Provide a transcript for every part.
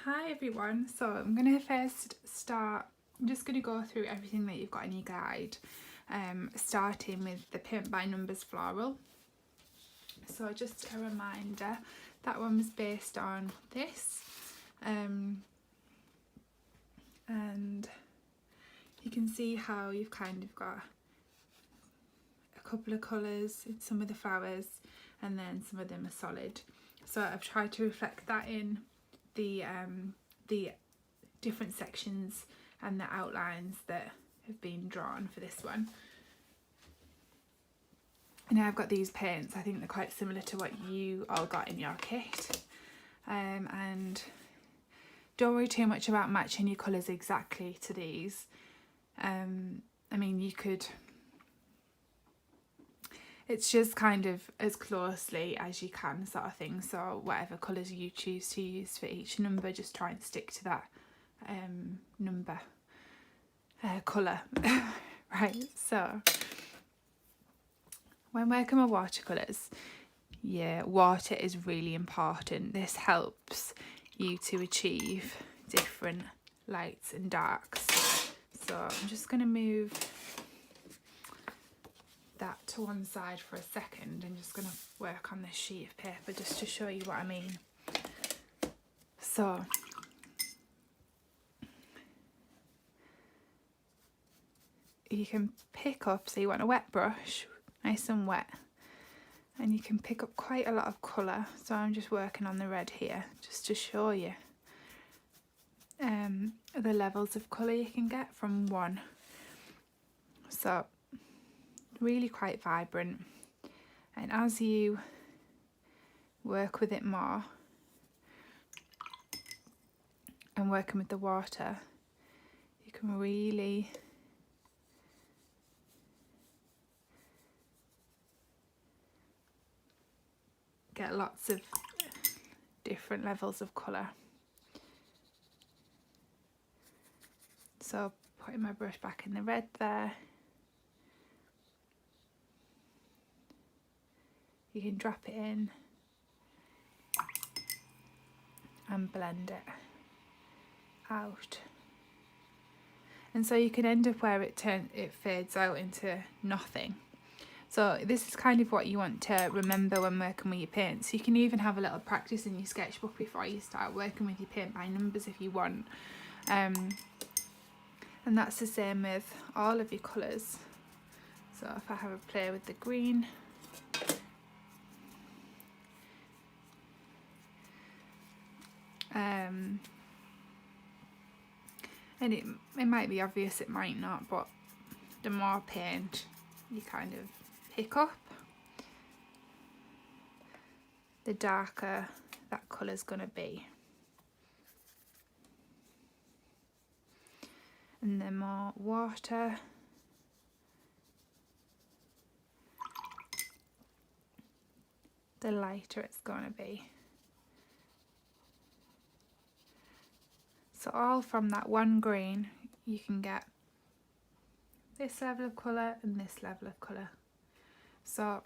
Hi everyone, so I'm going to first start, I'm just going to go through everything that you've got in your guide, starting with the Paint by Numbers floral. So just a reminder, that one was based on this, and you can see how you've kind of got a couple of colours in some of the flowers and then some of them are solid. So I've tried to reflect that in the different sections and the outlines that have been drawn for this one. And I've got these paints, I think they're quite similar to what you all got in your kit. And don't worry too much about matching your colours exactly to these. I mean, you could, it's just kind of as closely as you can sort of thing. So whatever colours you choose to use for each number, just try and stick to that number colour. Right, so when working with watercolours, yeah, water is really important. This helps you to achieve different lights and darks. So I'm just going to move that to one side for a second and just going to work on this sheet of paper just to show you what I mean. So you can pick up, so you want a wet brush, nice and wet, and you can pick up quite a lot of colour. So I'm just working on the red here just to show you the levels of colour you can get from one. So really quite vibrant, and as you work with it more and working with the water, you can really get lots of different levels of colour. So putting my brush back in the red there, you can drop it in and blend it out, and so you can end up where it fades out into nothing. So this is kind of what you want to remember when working with your paints. You can even have a little practice in your sketchbook before you start working with your paint by numbers if you want. And that's the same with all of your colours. So if I have a play with the green, and it might be obvious, it might not, but the more paint you kind of pick up, the darker that colour's going to be. And the more water, the lighter it's going to be. So all from that one green, you can get this level of colour and this level of colour. So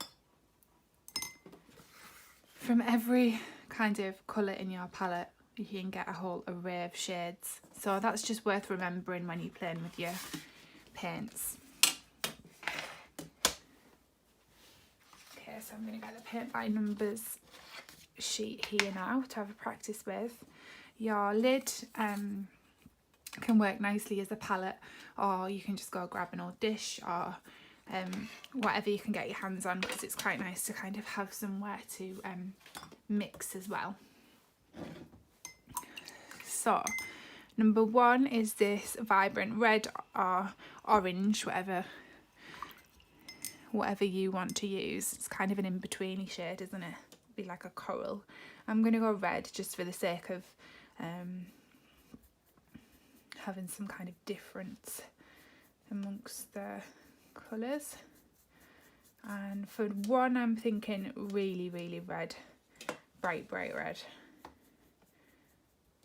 from every kind of colour in your palette, you can get a whole array of shades. So that's just worth remembering when you're playing with your paints. Okay, so I'm going to get the Paint by Numbers sheet here now to have a practice with. Your lid can work nicely as a palette, or you can just go grab an old dish or whatever you can get your hands on, because it's quite nice to kind of have somewhere to mix as well. So number one is this vibrant red or orange, whatever you want to use. It's kind of an in-betweeny shade, isn't it? It'd be like a coral. I'm going to go red just for the sake of having some kind of difference amongst the colours. And for one, I'm thinking really, really red, bright red.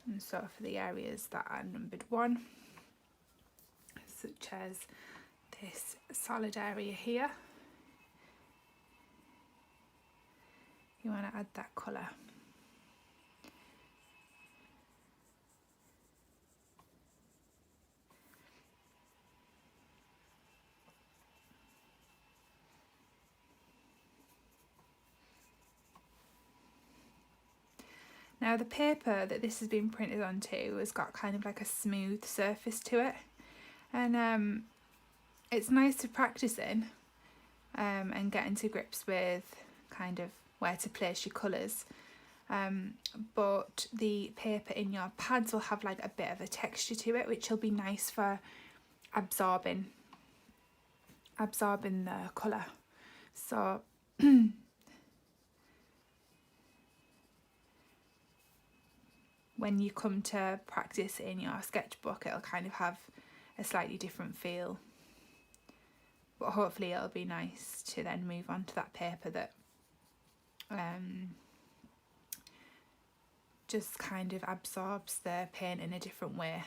And so for the areas that are numbered 1, such as this solid area here, you want to add that colour. Now the paper that this has been printed onto has got kind of like a smooth surface to it, and it's nice to practice in and getting to grips with kind of where to place your colours. But the paper in your pads will have like a bit of a texture to it, which will be nice for absorbing the colour. So when you come to practice in your sketchbook, it'll kind of have a slightly different feel, but hopefully it'll be nice to then move on to that paper that just kind of absorbs the paint in a different way,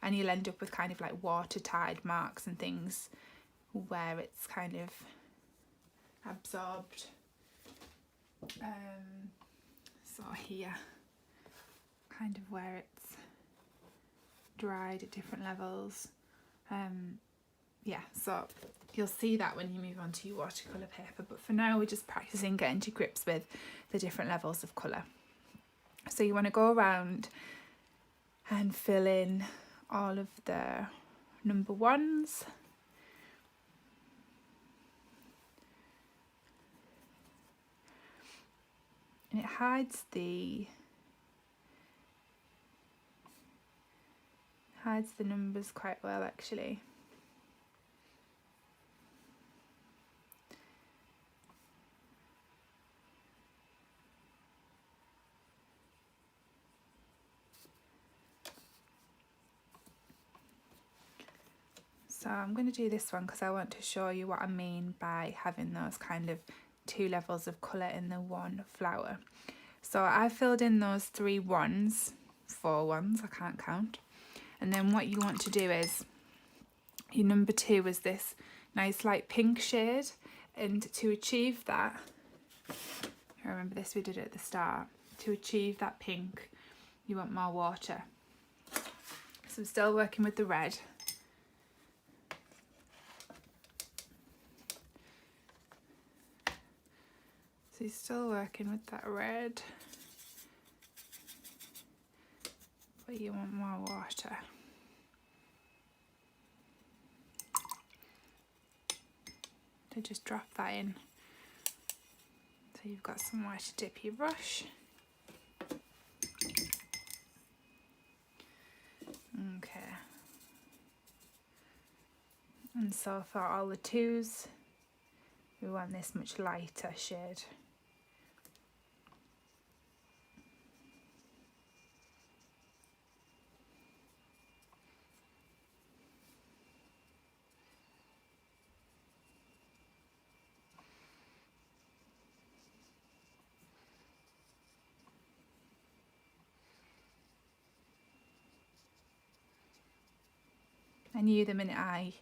and you'll end up with kind of like watertight marks and things where it's kind of absorbed. So here, kind of where it's dried at different levels. Yeah, so you'll see that when you move on to your watercolour paper, but for now we're just practicing getting to grips with the different levels of colour. So you want to go around and fill in all of the number ones. And it hides the numbers quite well, actually. So I'm going to do this one because I want to show you what I mean by having those kind of two levels of colour in the one flower. So I filled in those 4 ones, I can't count. And then what you want to do is, your number 2 is this nice light pink shade, and to achieve that, I remember this, we did it at the start, to achieve that pink you want more water. So I'm still working with the red. So you're still working with that red, but you want more water. So just drop that in. So you've got somewhere to dip your brush. Okay. And so for all the 2s, we want this much lighter shade. I knew the minute I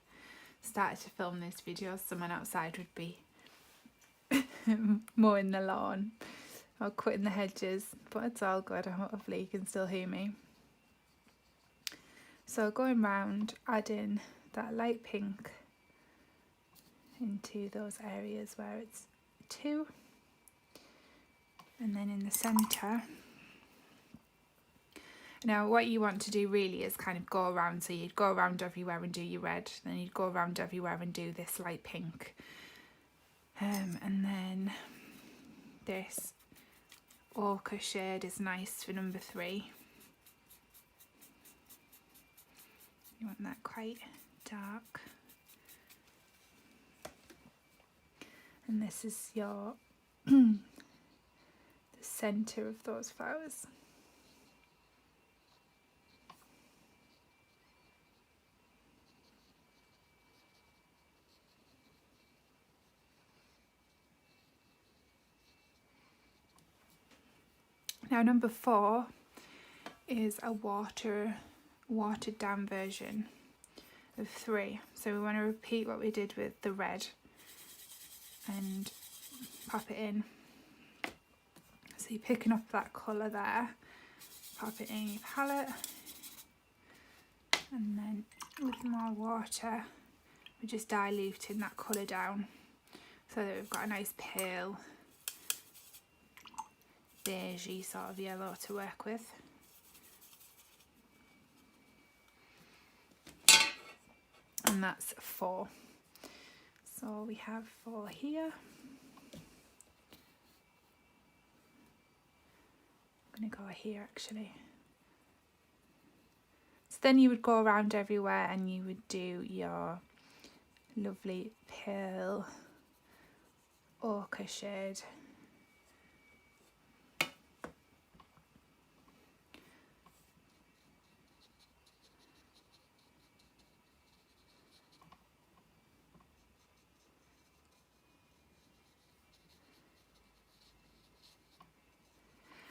started to film this video someone outside would be mowing the lawn or cutting the hedges, but it's all good. Hopefully you can still hear me. So going round, adding that light pink into those areas where it's 2, and then in the centre. Now what you want to do really is kind of go around, so you'd go around everywhere and do your red, then you'd go around everywhere and do this light pink, and then this ochre shade is nice for number 3. You want that quite dark, and this is your the centre of those flowers. Now number 4 is a watered down version of 3. So we want to repeat what we did with the red and pop it in. So you're picking up that colour there, pop it in your palette, and then with more water we're just diluting that colour down so that we've got a nice pale beigey sort of yellow to work with. And that's 4. So we have 4 here. I'm going to go here actually. So then you would go around everywhere and you would do your lovely pale ochre shade.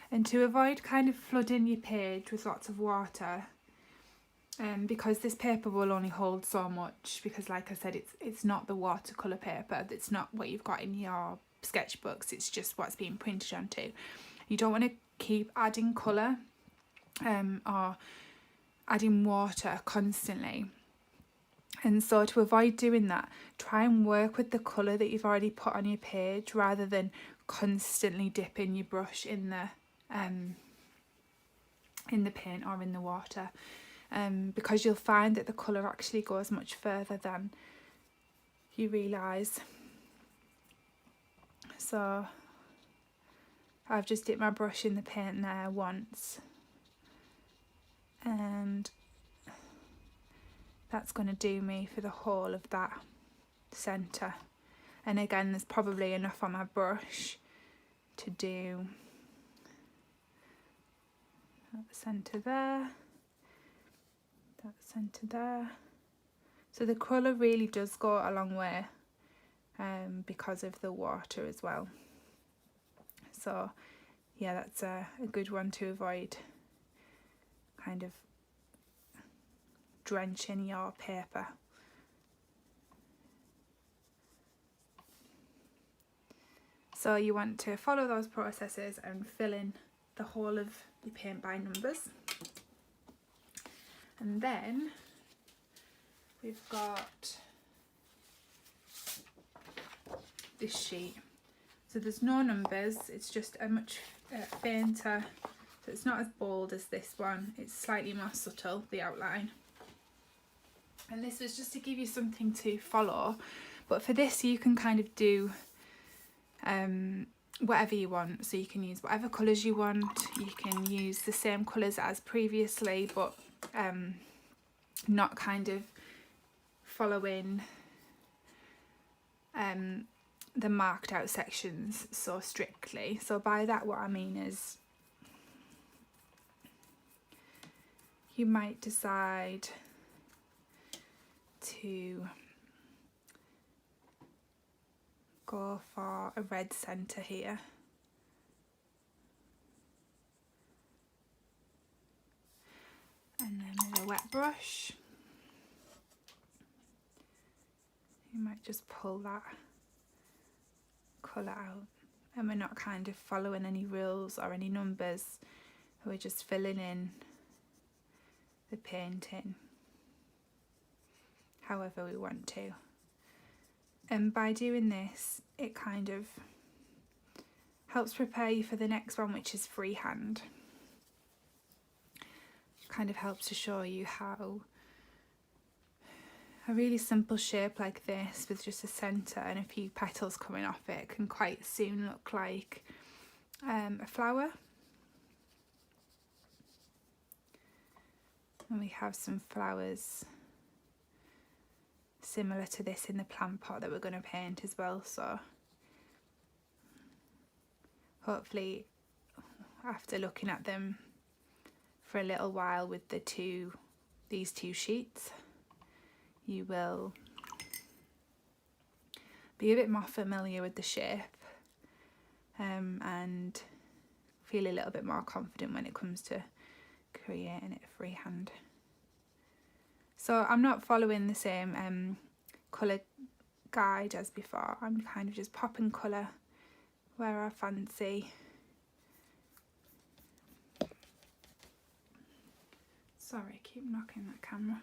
And to avoid kind of flooding your page with lots of water, because this paper will only hold so much, because like I said, it's not the watercolour paper, it's not what you've got in your sketchbooks, it's just what's being printed onto. You don't want to keep adding colour or adding water constantly. And so to avoid doing that, try and work with the colour that you've already put on your page rather than constantly dipping your brush in the paint or in the water, because you'll find that the colour actually goes much further than you realise. So I've just dipped my brush in the paint there once, and that's going to do me for the whole of that centre. And again, there's probably enough on my brush to do that centre there, that centre there. So the colour really does go a long way because of the water as well. So yeah, that's a good one to avoid kind of drenching your paper. So you want to follow those processes and fill in the whole of your paint by numbers. And then we've got this sheet. So there's no numbers, it's just a much fainter, so it's not as bold as this one, it's slightly more subtle, the outline. And this was just to give you something to follow, but for this you can kind of do whatever you want. So you can use whatever colours you want, you can use the same colours as previously, but not kind of following the marked out sections so strictly. So by that what I mean is you might decide to go for a red centre here. And then with a wet brush, you might just pull that colour out. And we're not kind of following any rules or any numbers, we're just filling in the painting however we want to. And by doing this, it kind of helps prepare you for the next one, which is freehand. Kind of helps to show you how a really simple shape like this with just a centre and a few petals coming off it can quite soon look like a flower. And we have some flowers similar to this in the plant pot that we're going to paint as well, so hopefully after looking at them for a little while with these two sheets, you will be a bit more familiar with the shape and feel a little bit more confident when it comes to creating it freehand. So I'm not following the same colour guide as before. I'm kind of just popping colour where I fancy. Sorry, I keep knocking that camera.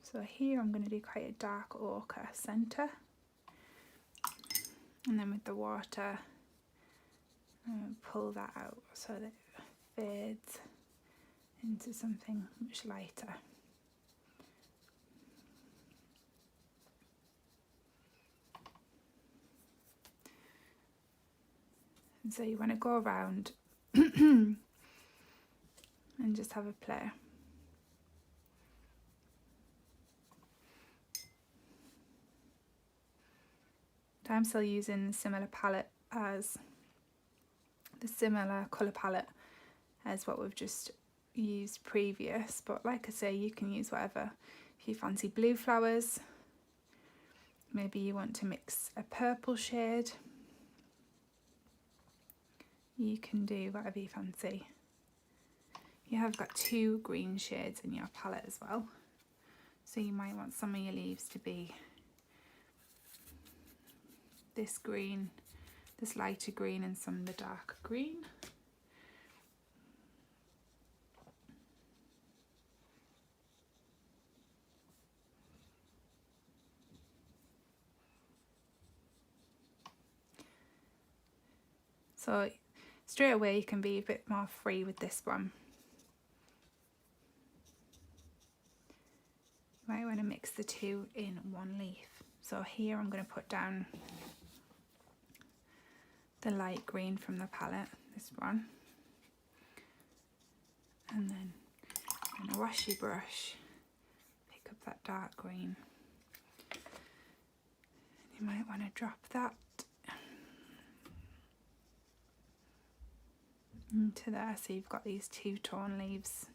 So here I'm going to do quite a dark ochre centre. And then with the water, pull that out so that it fades into something much lighter. And so you want to go around and just have a play. I'm still using the similar palette as the similar colour palette as what we've just used previous, but like I say, you can use whatever. If you fancy blue flowers, maybe you want to mix a purple shade, you can do whatever you fancy. You have got 2 green shades in your palette as well, so you might want some of your leaves to be this green, this lighter green, and some of the darker green. So straight away you can be a bit more free with this one. You might want to mix the 2 in one leaf. So here I'm going to put down the light green from the palette, this one, and then on a washy brush pick up that dark green. You might want to drop that into there so you've got these 2 tone leaves.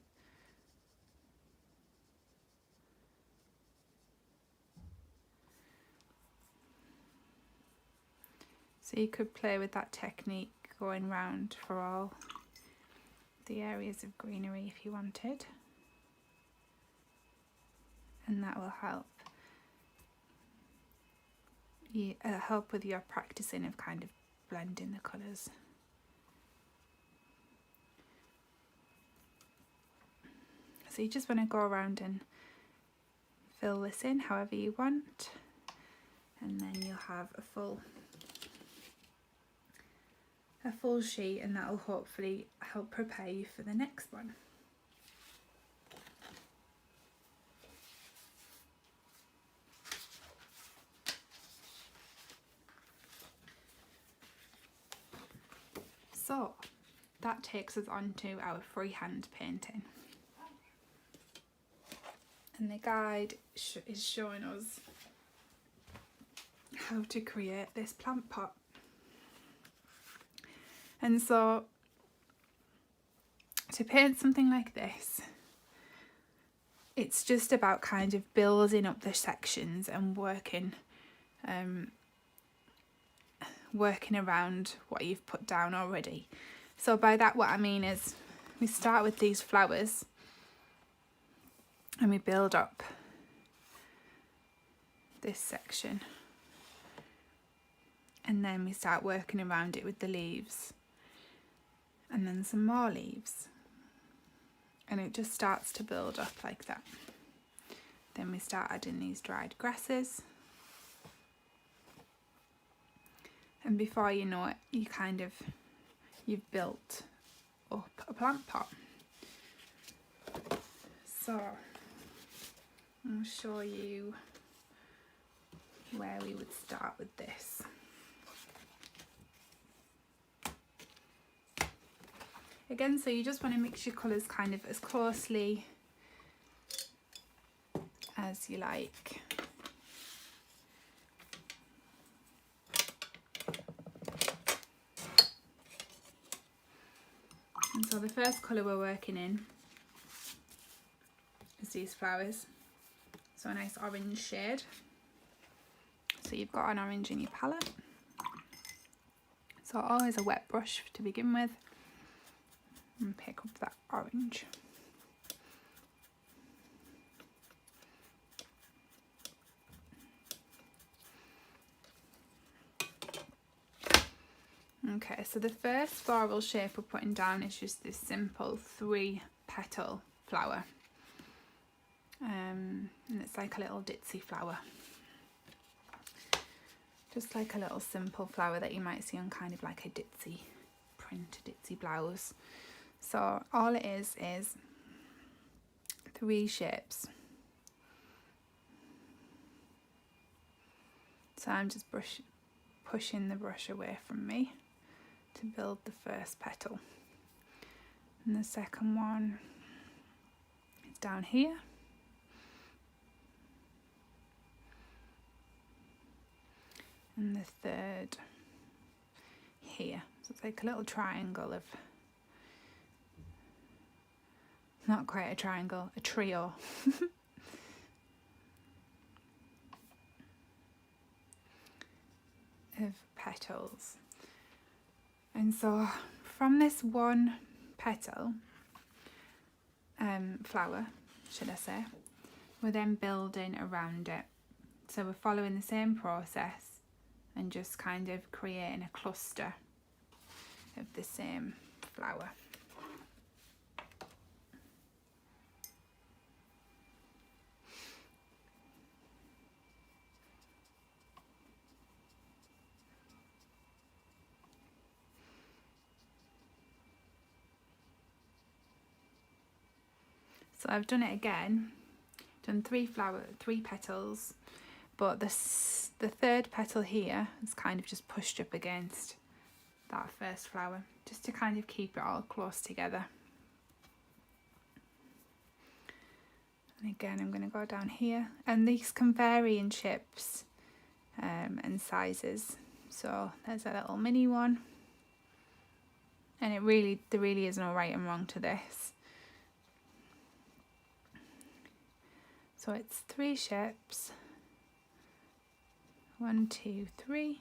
So you could play with that technique going round for all the areas of greenery if you wanted, and that will help you help with your practicing of kind of blending the colours. So you just want to go around and fill this in however you want, and then you'll have a full sheet, and that will hopefully help prepare you for the next one. So that takes us on to our freehand painting, and the guide is showing us how to create this plant pot. And so to paint something like this, it's just about kind of building up the sections and working around what you've put down already. So by that what I mean is we start with these flowers and we build up this section, and then we start working around it with the leaves, and then some more leaves, and it just starts to build up like that. Then we start adding these dried grasses, and before you know it, you've built up a plant pot. So I'll show you where we would start with this. Again, so you just want to mix your colours kind of as closely as you like. And so the first colour we're working in is these flowers. So a nice orange shade. So you've got an orange in your palette. So always a wet brush to begin with, and pick up that orange. Okay, so the first floral shape we're putting down is just this simple 3-petal flower. And it's like a little ditzy flower. Just like a little simple flower that you might see on kind of like a ditzy print ditzy blouse. So all it is 3 shapes. So I'm just pushing the brush away from me to build the first petal. And the second one is down here. And the third here. So it's like a little triangle of, not quite a triangle, a trio. of petals. And so from this one petal, flower, should I say, we're then building around it. So we're following the same process and just kind of creating a cluster of the same flower. So I've done it again, done 3 petals, but the third petal here is kind of just pushed up against that first flower, just to kind of keep it all close together. And again, I'm going to go down here, and these can vary in shapes and sizes. So there's a little mini one, and there really is no right and wrong to this. So it's 3 shapes, 1, 2, 3.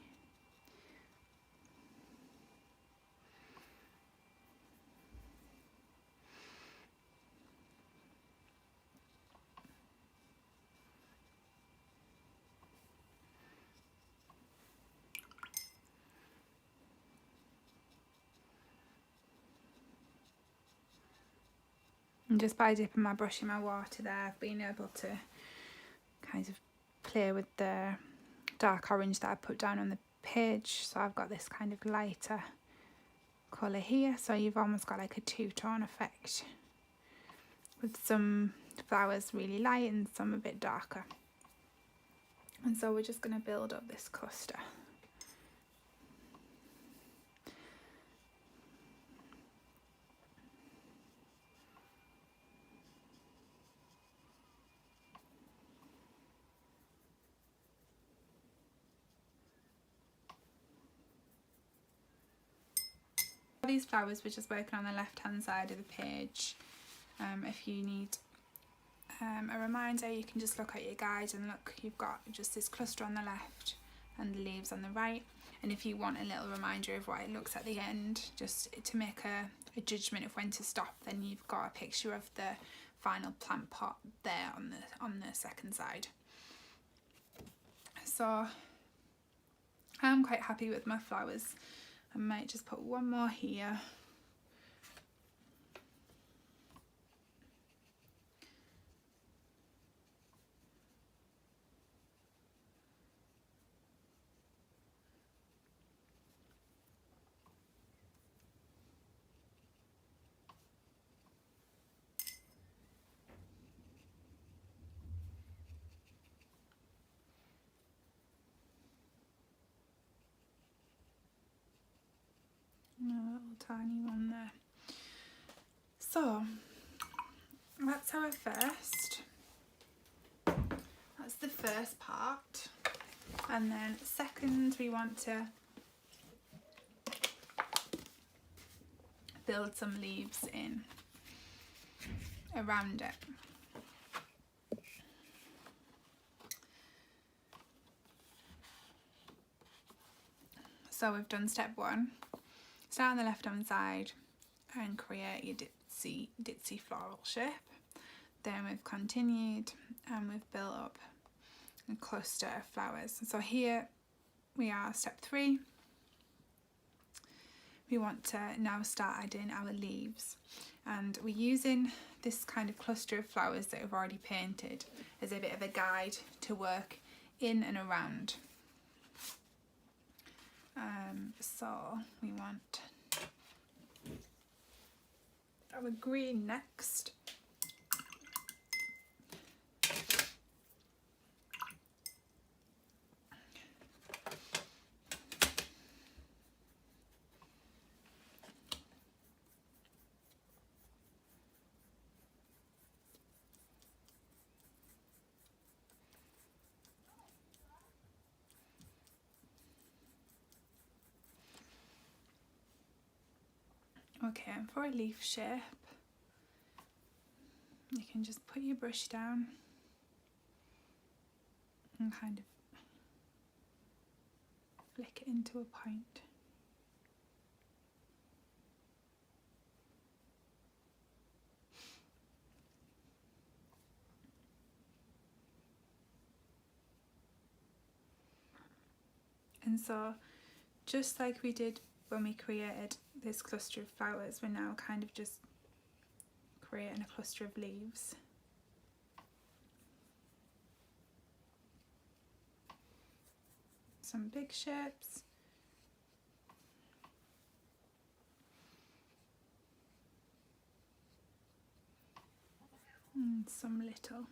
And just by dipping my brush in my water there, I've been able to kind of play with the dark orange that I put down on the page. So I've got this kind of lighter colour here. So you've almost got like a 2-tone effect, with some flowers really light and some a bit darker. And so we're just going to build up this cluster. These flowers, we're just working on the left hand side of the page. If you need a reminder, you can just look at your guide and look, you've got just this cluster on the left and the leaves on the right. And if you want a little reminder of what it looks at the end, just to make a judgment of when to stop, then you've got a picture of the final plant pot there on the second side. So I'm quite happy with my flowers. I might just put one more here. A little tiny one there. So that's the first part, and then second we want to build some leaves in around it. So we've done step 1. Start on the left hand side and create your ditzy floral shape. Then we've continued and we've built up a cluster of flowers. So here we are, step 3. We want to now start adding our leaves, and we're using this kind of cluster of flowers that we've already painted as a bit of a guide to work in and around. So we want our green next. Okay, and for a leaf shape, you can just put your brush down and kind of flick it into a point. And so, just like we did when we created this cluster of flowers, we're now kind of just creating a cluster of leaves. Some big shapes. And some little.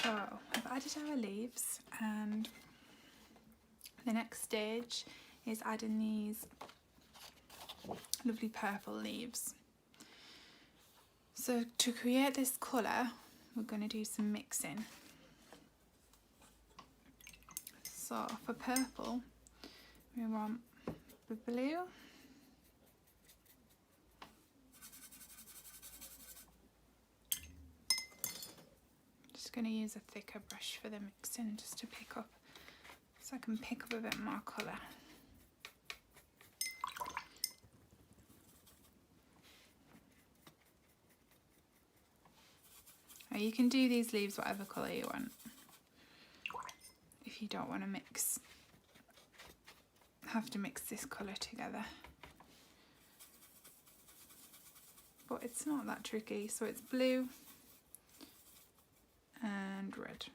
So I've added our leaves, and the next stage is adding these lovely purple leaves. So to create this colour, we're going to do some mixing. So for purple, we want the blue, just going to use a thicker brush for the mixing, just to pick up, so I can pick up a bit more colour. Now you can do these leaves whatever colour you want. If you don't want to have to mix this colour together. But it's not that tricky, so it's blue and red.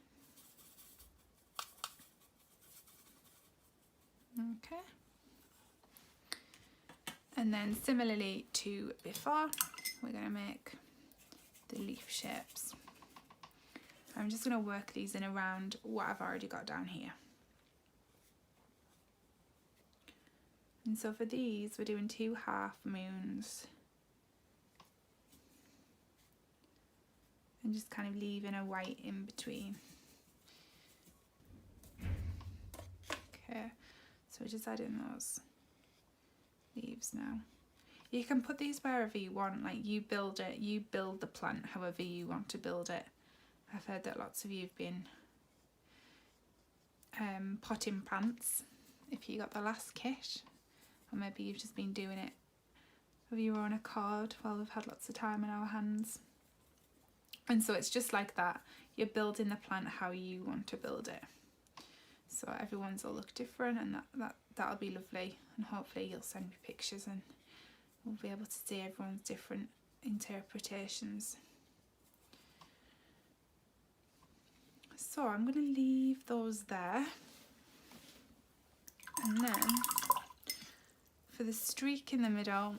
Okay. And then similarly to before, we're going to make the leaf shapes. I'm just going to work these in around what I've already got down here. And so for these, we're doing 2 half moons. And just kind of leaving a white in between. Okay, so we're just adding those leaves now. You can put these wherever you want, like you build it, you build the plant however you want to build it. I've heard that lots of you have been potting plants if you got the last kit, or maybe you've just been doing it of your own accord while we've had lots of time on our hands. And so it's just like that, you're building the plant how you want to build it. So everyone's will look different, and that'll be lovely, and hopefully you'll send me pictures and we'll be able to see everyone's different interpretations. So I'm going to leave those there, and then for the streak in the middle,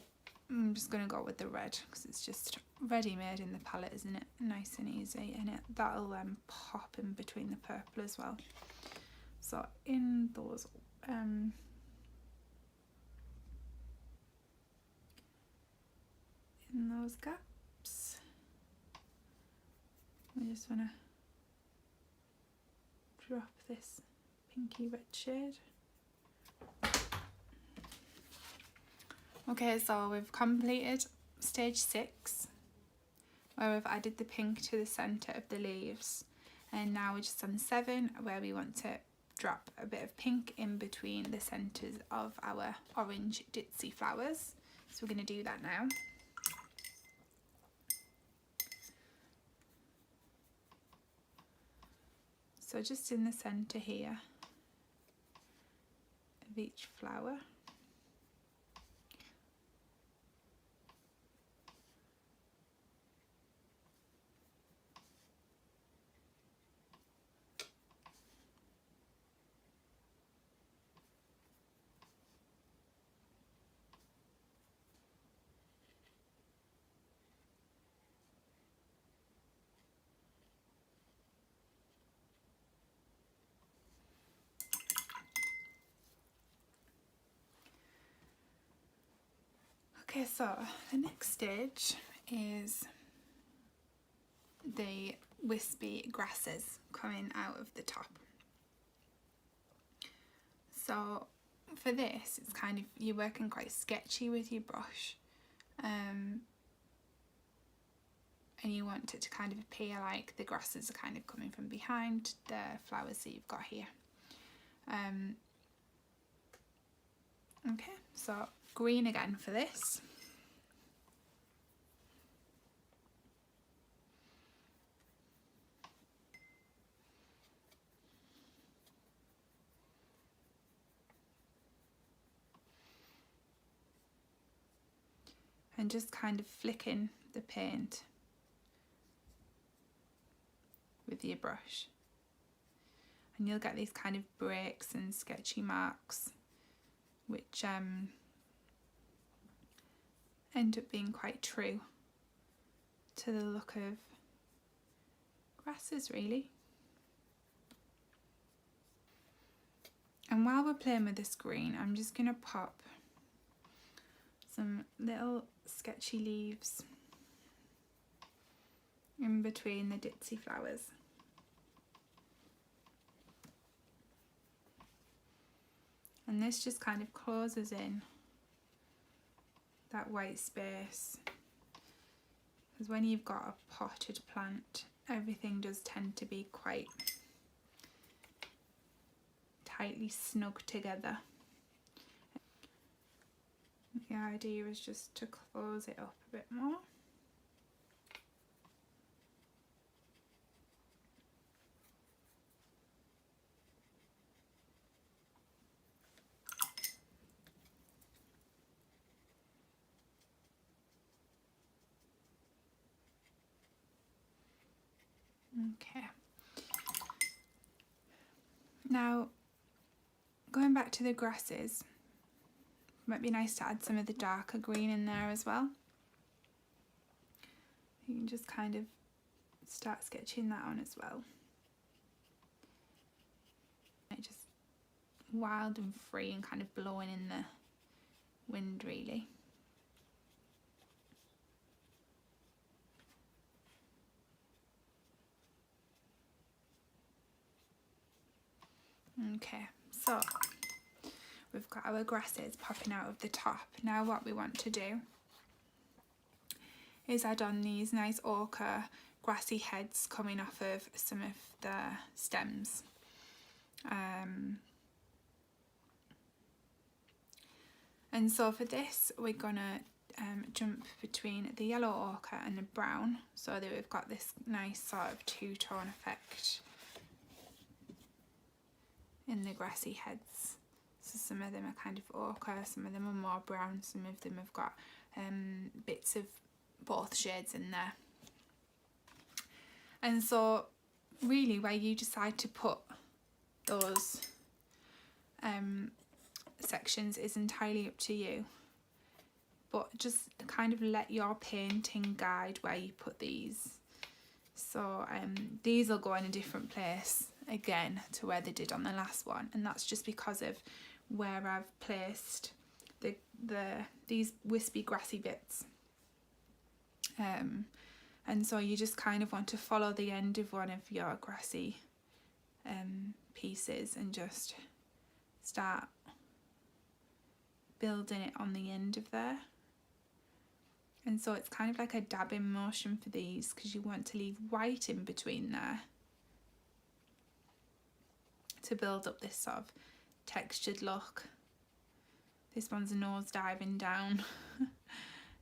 I'm just going to go with the red because it's just ready made in the palette, isn't it? Nice and easy, and that'll pop in between the purple as well. So in those gaps, I just want to drop this pinky red shade. Okay, so we've completed stage 6, where we've added the pink to the centre of the leaves, and now we're just on 7, where we want to drop a bit of pink in between the centres of our orange ditzy flowers. So we're going to do that now. So just in the centre here of each flower. Okay, so the next stage is the wispy grasses coming out of the top. So for this, it's kind of, you're working quite sketchy with your brush, and you want it to kind of appear like the grasses are kind of coming from behind the flowers that you've got here. Okay, so green again for this. And just kind of flicking the paint with your brush. And you'll get these kind of breaks and sketchy marks, which end up being quite true to the look of grasses, really. And while we're playing with this green, I'm just going to pop some little sketchy leaves in between the ditzy flowers. And this just kind of closes in that white space, because when you've got a potted plant, everything does tend to be quite tightly snug together. The idea is just to close it up a bit more. Okay. Now, going back to the grasses, might be nice to add some of the darker green in there as well. You can just kind of start sketching that on as well. Just wild and free and kind of blowing in the wind, really. Okay, so we've got our grasses popping out of the top. Now what we want to do is add on these nice ochre grassy heads coming off of some of the stems. And so for this, we're gonna jump between the yellow ochre and the brown, so that we've got this nice sort of two-tone effect in the grassy heads. So some of them are kind of ochre, some of them are more brown, some of them have got bits of both shades in there. And so really where you decide to put those sections is entirely up to you, but just kind of let your painting guide where you put these. So these will go in a different place again to where they did on the last one, and that's just because of where I've placed these wispy grassy bits. and so you just kind of want to follow the end of one of your grassy pieces and just start building it on the end of there. And so it's kind of like a dabbing motion for these, because you want to leave white in between there to build up this sort of textured look. This one's nose diving down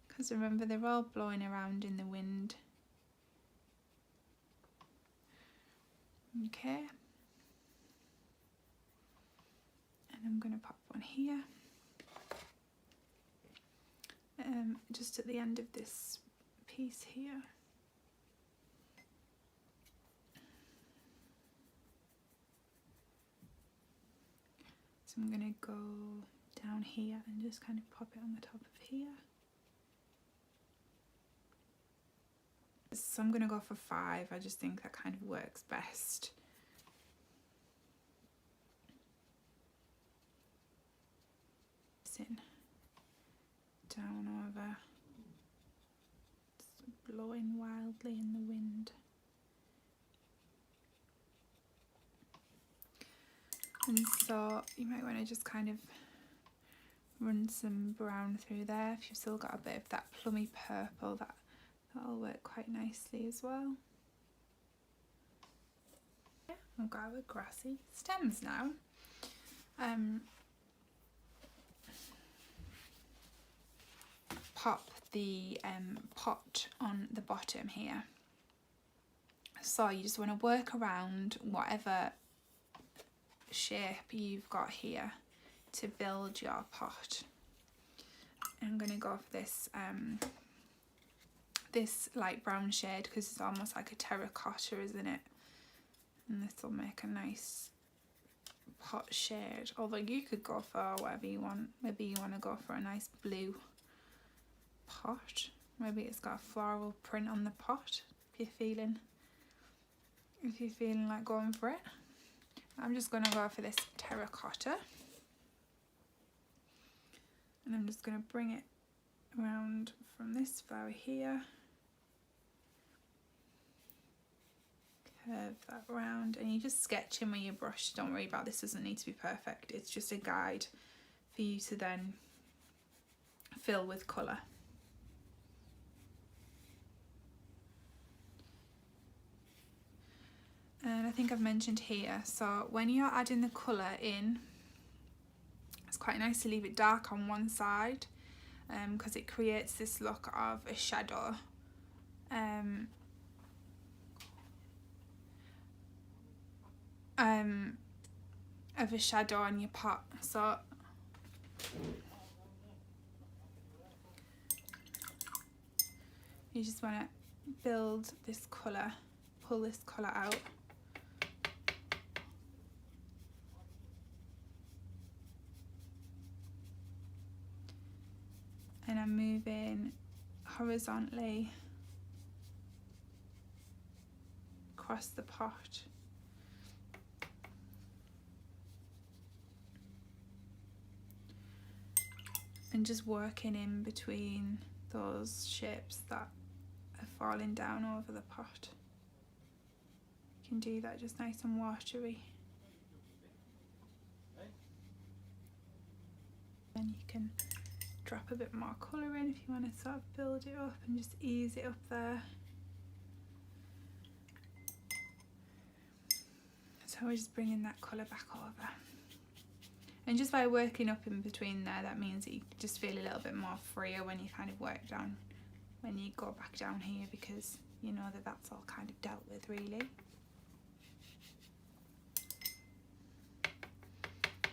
because remember, they're all blowing around in the wind. Okay, and I'm going to pop one here, just at the end of this piece here. So I'm going to go down here and just kind of pop it on the top of here. So I'm going to go for 5, I just think that kind of works best. In, down over, it's blowing wildly in the wind. And so you might want to just kind of run some brown through there. If you've still got a bit of that plummy purple, that'll work quite nicely as well. Yeah, we've got our grassy stems now. Pop the pot on the bottom here. So you just want to work around whatever shape you've got here to build your pot. I'm going to go for this this light brown shade because it's almost like a terracotta, isn't it? And this will make a nice pot shade, although you could go for whatever you want. Maybe you want to go for a nice blue pot. Maybe it's got a floral print on the pot if you're feeling like going for it. I'm just going to go for this terracotta, and I'm just going to bring it around from this flower here, curve that round, and you just sketch in with your brush. Don't worry about this, doesn't need to be perfect, it's just a guide for you to then fill with colour. And I think I've mentioned here, so when you're adding the colour in, it's quite nice to leave it dark on one side because it creates this look of a shadow. Of a shadow on your pot. So you just want to build this colour, pull this colour out. And I'm moving horizontally across the pot. And just working in between those shapes that are falling down over the pot. You can do that just nice and watery. And you can drop a bit more colour in if you want to sort of build it up and just ease it up there. So we're just bringing that colour back over. And just by working up in between there, that means that you just feel a little bit more freer when you kind of work down, when you go back down here, because you know that that's all kind of dealt with really.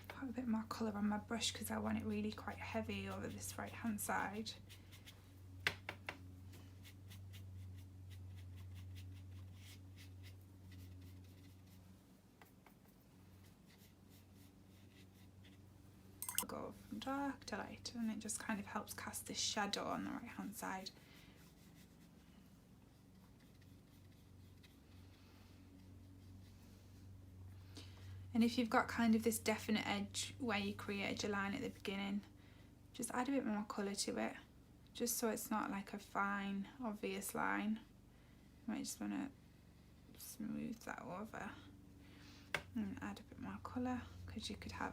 Put a bit more colour on my brush because I want it really quite heavy over this right hand side. Go from dark to light, and it just kind of helps cast this shadow on the right hand side. And if you've got kind of this definite edge where you created your line at the beginning, just add a bit more colour to it, just so it's not like a fine, obvious line. I might just want to smooth that over and add a bit more colour, because you could have